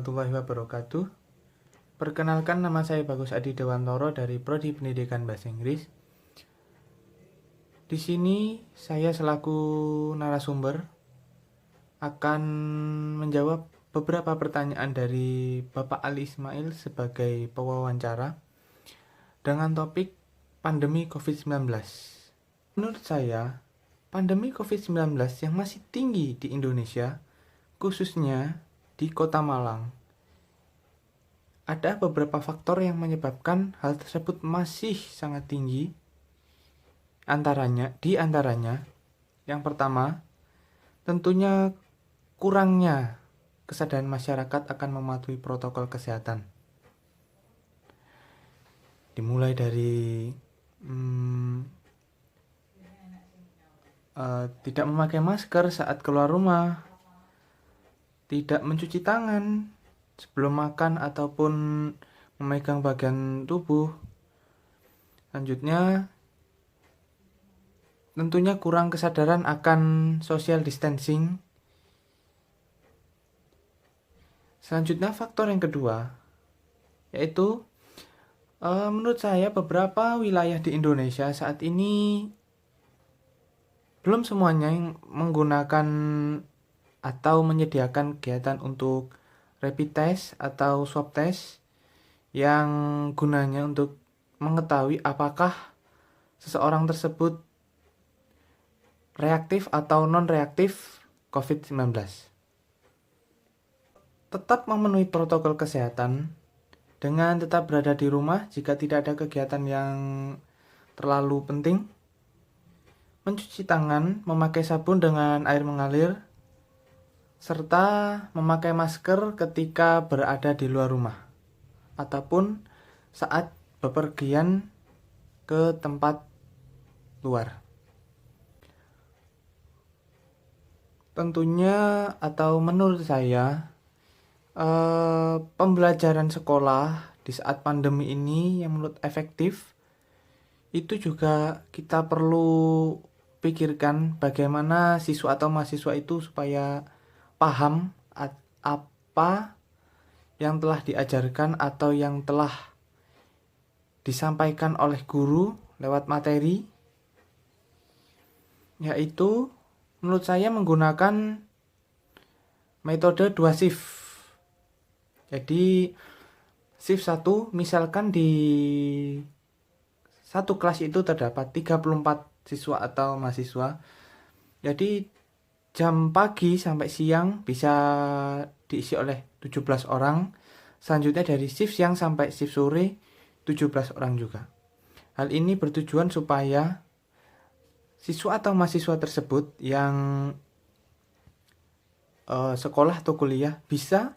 warahmatullahi wabarakatuh. Perkenalkan, nama saya Bagus Adi Dewantoro dari Prodi Pendidikan Bahasa Inggris. Di sini saya selaku narasumber akan menjawab beberapa pertanyaan dari Bapak Ali Ismail sebagai pewawancara dengan topik pandemi COVID-19. Menurut saya, pandemi COVID-19 yang masih tinggi di Indonesia, khususnya di Kota Malang, ada beberapa faktor yang menyebabkan hal tersebut masih sangat tinggi. Di antaranya, yang pertama, tentunya kurangnya kesadaran masyarakat akan mematuhi protokol kesehatan. Dimulai dari tidak memakai masker saat keluar rumah, tidak mencuci tangan sebelum makan ataupun memegang bagian tubuh. Selanjutnya, tentunya kurang kesadaran akan social distancing. Selanjutnya, faktor yang kedua, yaitu menurut saya beberapa wilayah di Indonesia saat ini belum semuanya yang menggunakan atau menyediakan kegiatan untuk rapid test atau swab test yang gunanya untuk mengetahui apakah seseorang tersebut reaktif atau non-reaktif COVID-19. Tetap memenuhi protokol kesehatan dengan tetap berada di rumah jika tidak ada kegiatan yang terlalu penting, mencuci tangan, memakai sabun dengan air mengalir, serta memakai masker ketika berada di luar rumah ataupun saat bepergian ke tempat luar. Tentunya atau menurut saya, pembelajaran sekolah di saat pandemi ini yang menurut efektif itu juga kita perlu pikirkan bagaimana siswa atau mahasiswa itu supaya paham apa yang telah diajarkan atau yang telah disampaikan oleh guru lewat materi, yaitu menurut saya menggunakan metode 2 shift. Jadi shift 1, misalkan di satu kelas itu terdapat 34 siswa atau mahasiswa, jadi jam pagi sampai siang bisa diisi oleh 17 orang. Selanjutnya dari shift siang sampai shift sore 17 orang juga. Hal ini bertujuan supaya siswa atau mahasiswa tersebut yang sekolah atau kuliah bisa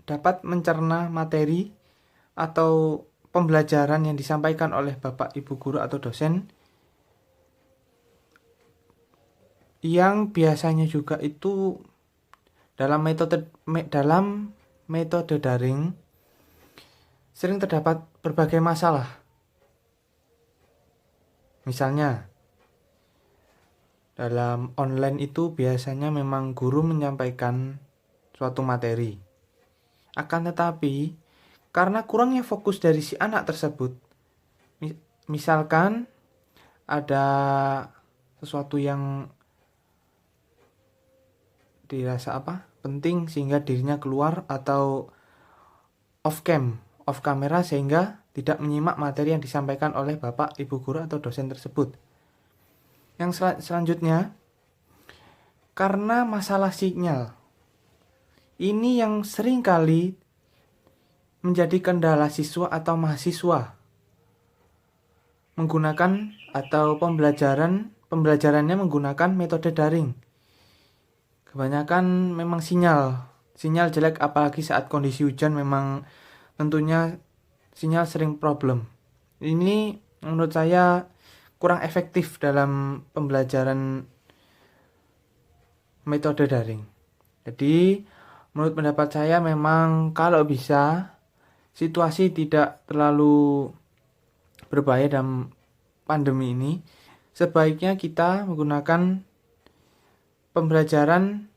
dapat mencerna materi atau pembelajaran yang disampaikan oleh Bapak Ibu guru atau dosen, yang biasanya juga itu dalam metode daring sering terdapat berbagai masalah. Misalnya, dalam online itu biasanya memang guru menyampaikan suatu materi. Akan tetapi, karena kurangnya fokus dari si anak tersebut, misalkan ada sesuatu yang dirasa penting sehingga dirinya keluar atau off kamera sehingga tidak menyimak materi yang disampaikan oleh Bapak Ibu guru atau dosen tersebut. Yang selanjutnya, karena masalah sinyal, ini yang sering kali menjadi kendala siswa atau mahasiswa menggunakan atau pembelajarannya menggunakan metode daring. Kebanyakan memang sinyal jelek, apalagi saat kondisi hujan memang tentunya sinyal sering problem. Ini menurut saya kurang efektif dalam pembelajaran metode daring. Jadi menurut pendapat saya memang kalau bisa situasi tidak terlalu berbahaya dalam pandemi ini, sebaiknya kita menggunakan pembelajaran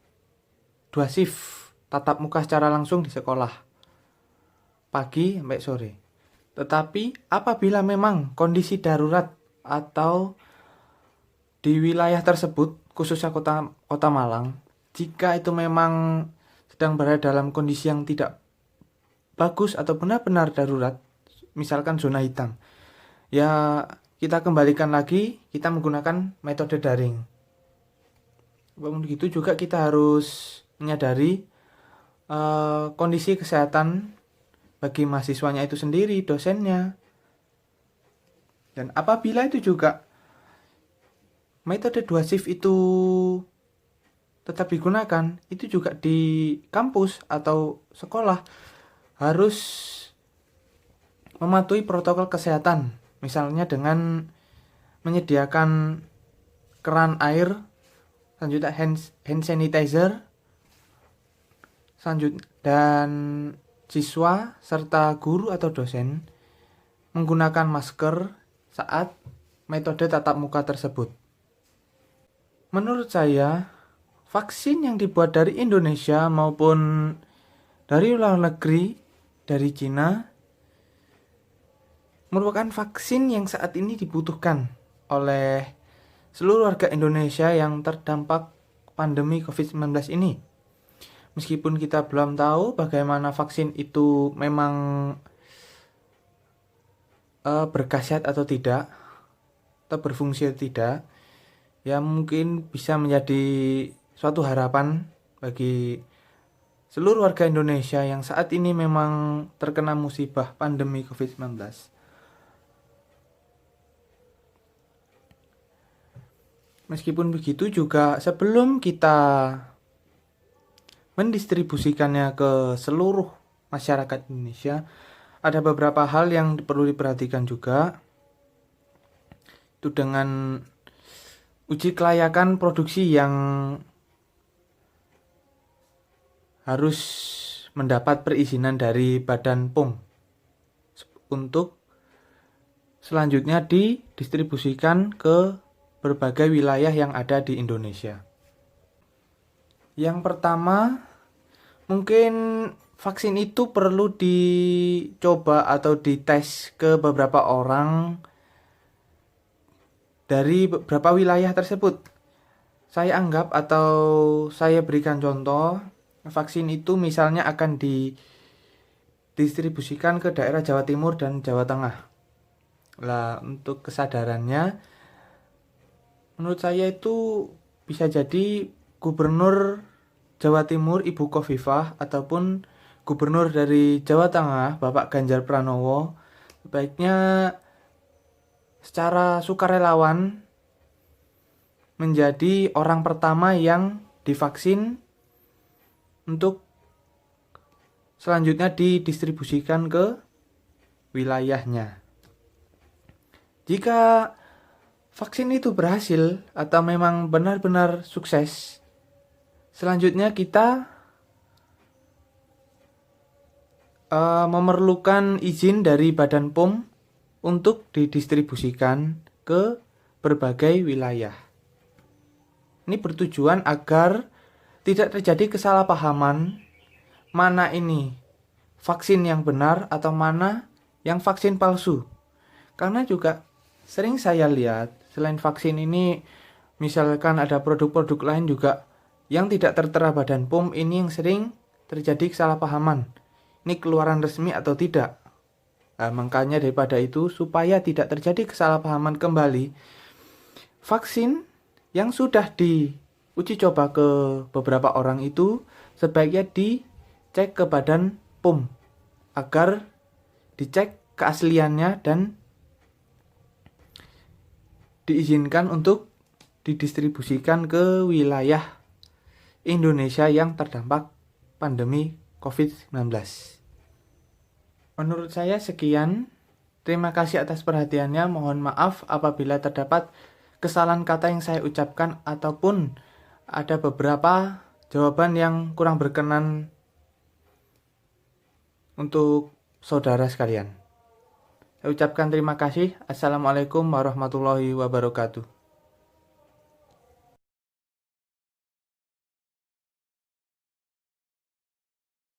2 shift tatap muka secara langsung di sekolah. pagi sampai sore. Tetapi apabila memang kondisi darurat atau di wilayah tersebut, khususnya kota Malang, jika itu memang sedang berada dalam kondisi yang tidak bagus atau benar-benar darurat, misalkan zona hitam, ya kita kembalikan lagi, kita menggunakan metode daring. Begitu juga kita harus menyadari kondisi kesehatan bagi mahasiswanya itu sendiri, dosennya. Dan apabila itu juga metode 2 shift itu tetap digunakan, itu juga di kampus atau sekolah harus mematuhi protokol kesehatan. Misalnya dengan menyediakan keran air, selanjutnya hand sanitizer, dan siswa serta guru atau dosen menggunakan masker saat metode tatap muka tersebut. Menurut saya, vaksin yang dibuat dari Indonesia maupun dari luar negeri, dari Cina, merupakan vaksin yang saat ini dibutuhkan oleh seluruh warga Indonesia yang terdampak pandemi COVID-19 ini. Meskipun kita belum tahu bagaimana vaksin itu memang berkhasiat atau tidak, atau berfungsi atau tidak, ya mungkin bisa menjadi suatu harapan bagi seluruh warga Indonesia yang saat ini memang terkena musibah pandemi COVID-19. Meskipun begitu juga sebelum kita mendistribusikannya ke seluruh masyarakat Indonesia, ada beberapa hal yang perlu diperhatikan juga. Itu dengan uji kelayakan produksi yang harus mendapat perizinan dari Badan POM untuk selanjutnya didistribusikan ke berbagai wilayah yang ada di Indonesia. Yang pertama, mungkin vaksin itu perlu dicoba atau dites ke beberapa orang dari beberapa wilayah tersebut. Saya anggap atau saya berikan contoh, vaksin itu misalnya akan didistribusikan ke daerah Jawa Timur dan Jawa Tengah. Lah, untuk kesadarannya, menurut saya itu bisa jadi Gubernur Jawa Timur Ibu Khofifah ataupun Gubernur dari Jawa Tengah Bapak Ganjar Pranowo sebaiknya secara sukarelawan menjadi orang pertama yang divaksin untuk selanjutnya didistribusikan ke wilayahnya. Jika vaksin itu berhasil atau memang benar-benar sukses, selanjutnya kita memerlukan izin dari Badan POM untuk didistribusikan ke berbagai wilayah. Ini bertujuan agar tidak terjadi kesalahpahaman mana ini vaksin yang benar atau mana yang vaksin palsu. Karena juga sering saya lihat selain vaksin ini, misalkan ada produk-produk lain juga yang tidak tertera Badan POM, ini yang sering terjadi kesalahpahaman. Ini keluaran resmi atau tidak. Nah, makanya daripada itu, supaya tidak terjadi kesalahpahaman kembali, vaksin yang sudah diuji coba ke beberapa orang itu sebaiknya dicek ke Badan POM agar dicek keasliannya dan diizinkan untuk didistribusikan ke wilayah Indonesia yang terdampak pandemi COVID-19. Menurut saya sekian. Terima kasih atas perhatiannya. Mohon maaf apabila terdapat kesalahan kata yang saya ucapkan ataupun ada beberapa jawaban yang kurang berkenan untuk saudara sekalian. Saya ucapkan terima kasih. Assalamualaikum warahmatullahi wabarakatuh.